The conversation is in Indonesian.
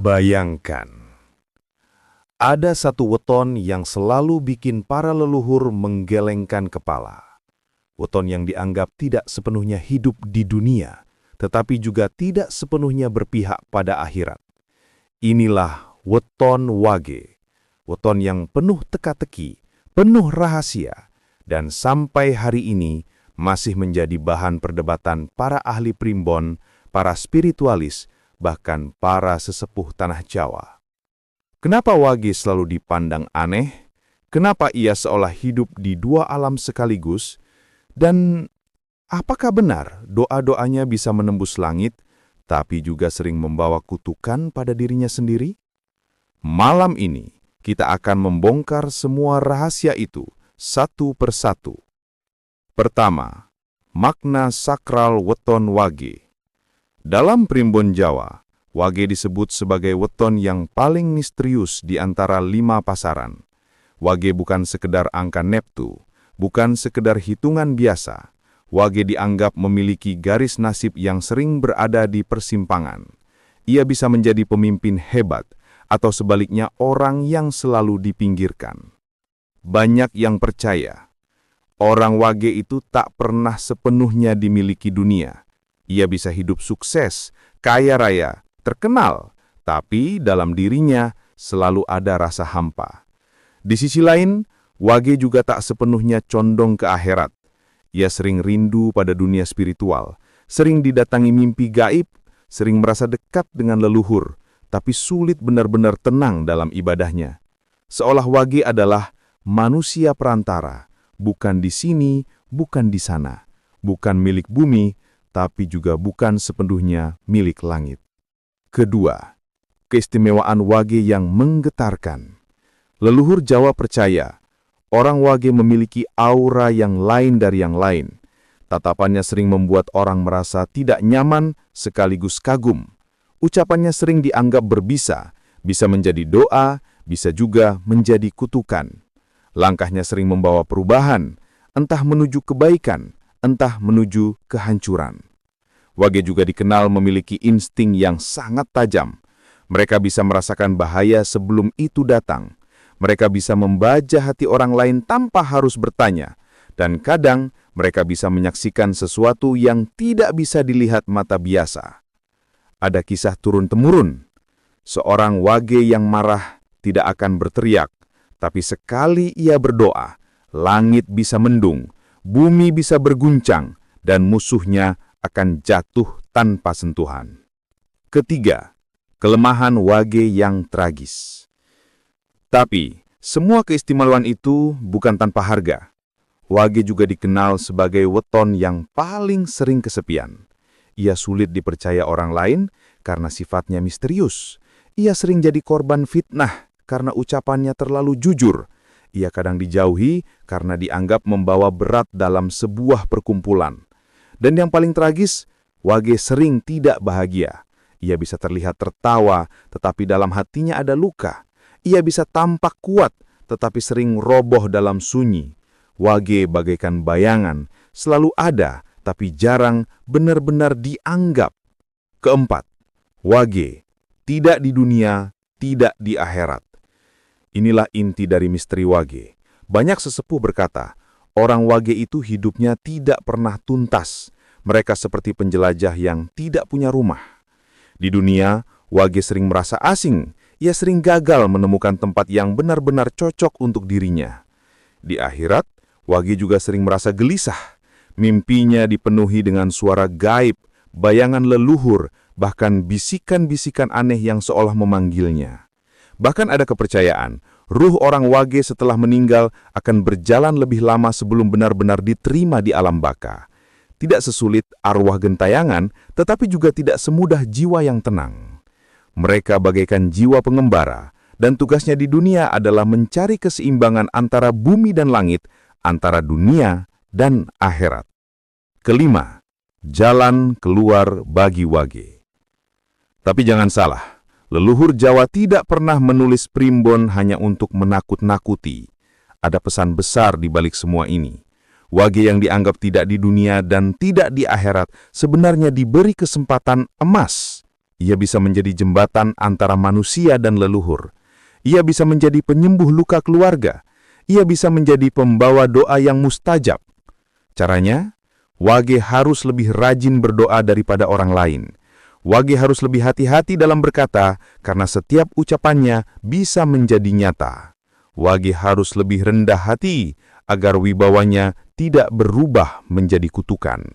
Bayangkan, ada satu weton yang selalu bikin para leluhur menggelengkan kepala. Weton yang dianggap tidak sepenuhnya hidup di dunia, tetapi juga tidak sepenuhnya berpihak pada akhirat. Inilah weton Wage, weton yang penuh teka-teki, penuh rahasia, dan sampai hari ini masih menjadi bahan perdebatan para ahli primbon, para spiritualis, bahkan para sesepuh tanah Jawa. Kenapa Wage selalu dipandang aneh? Kenapa ia seolah hidup di dua alam sekaligus? Dan apakah benar doa-doanya bisa menembus langit, tapi juga sering membawa kutukan pada dirinya sendiri? Malam ini, kita akan membongkar semua rahasia itu satu persatu. Pertama, makna sakral weton Wage. Dalam primbon Jawa, Wage disebut sebagai weton yang paling misterius di antara 5 pasaran. Wage bukan sekedar angka neptu, bukan sekedar hitungan biasa. Wage dianggap memiliki garis nasib yang sering berada di persimpangan. Ia bisa menjadi pemimpin hebat, atau sebaliknya orang yang selalu dipinggirkan. Banyak yang percaya, orang Wage itu tak pernah sepenuhnya dimiliki dunia. Ia bisa hidup sukses, kaya raya, terkenal, tapi dalam dirinya selalu ada rasa hampa. Di sisi lain, Wage juga tak sepenuhnya condong ke akhirat. Ia sering rindu pada dunia spiritual, sering didatangi mimpi gaib, sering merasa dekat dengan leluhur, tapi sulit benar-benar tenang dalam ibadahnya. Seolah Wage adalah manusia perantara, bukan di sini, bukan di sana, bukan milik bumi, tapi juga bukan sepenuhnya milik langit. Kedua, keistimewaan Wage yang menggetarkan. Leluhur Jawa percaya, orang Wage memiliki aura yang lain dari yang lain. Tatapannya sering membuat orang merasa tidak nyaman sekaligus kagum. Ucapannya sering dianggap berbisa, bisa menjadi doa, bisa juga menjadi kutukan. Langkahnya sering membawa perubahan, entah menuju kebaikan, entah menuju kehancuran. Wage juga dikenal memiliki insting yang sangat tajam. Mereka bisa merasakan bahaya sebelum itu datang. Mereka bisa membaca hati orang lain tanpa harus bertanya. Dan kadang mereka bisa menyaksikan sesuatu yang tidak bisa dilihat mata biasa. Ada kisah turun-temurun. Seorang Wage yang marah tidak akan berteriak, tapi sekali ia berdoa, langit bisa mendung, bumi bisa berguncang, dan musuhnya akan jatuh tanpa sentuhan. Ketiga, kelemahan Wage yang tragis. Tapi, semua keistimewaan itu bukan tanpa harga. Wage juga dikenal sebagai weton yang paling sering kesepian. Ia sulit dipercaya orang lain karena sifatnya misterius. Ia sering jadi korban fitnah karena ucapannya terlalu jujur. Ia kadang dijauhi karena dianggap membawa berat dalam sebuah perkumpulan. Dan yang paling tragis, Wage sering tidak bahagia. Ia bisa terlihat tertawa, tetapi dalam hatinya ada luka. Ia bisa tampak kuat, tetapi sering roboh dalam sunyi. Wage bagaikan bayangan, selalu ada, tapi jarang benar-benar dianggap. Keempat, Wage, tidak di dunia, tidak di akhirat. Inilah inti dari misteri Wage. Banyak sesepuh berkata, orang Wage itu hidupnya tidak pernah tuntas. Mereka seperti penjelajah yang tidak punya rumah. Di dunia, Wage sering merasa asing. Ia sering gagal menemukan tempat yang benar-benar cocok untuk dirinya. Di akhirat, Wage juga sering merasa gelisah. Mimpinya dipenuhi dengan suara gaib, bayangan leluhur, bahkan bisikan-bisikan aneh yang seolah memanggilnya. Bahkan ada kepercayaan, ruh orang Wage setelah meninggal akan berjalan lebih lama sebelum benar-benar diterima di alam baka. Tidak sesulit arwah gentayangan, tetapi juga tidak semudah jiwa yang tenang. Mereka bagaikan jiwa pengembara, dan tugasnya di dunia adalah mencari keseimbangan antara bumi dan langit, antara dunia dan akhirat. Kelima, jalan keluar bagi Wage. Tapi jangan salah, leluhur Jawa tidak pernah menulis primbon hanya untuk menakut-nakuti. Ada pesan besar di balik semua ini. Wage yang dianggap tidak di dunia dan tidak di akhirat sebenarnya diberi kesempatan emas. Ia bisa menjadi jembatan antara manusia dan leluhur. Ia bisa menjadi penyembuh luka keluarga. Ia bisa menjadi pembawa doa yang mustajab. Caranya, Wage harus lebih rajin berdoa daripada orang lain. Wage harus lebih hati-hati dalam berkata, karena setiap ucapannya bisa menjadi nyata. Wage harus lebih rendah hati, agar wibawanya tidak berubah menjadi kutukan.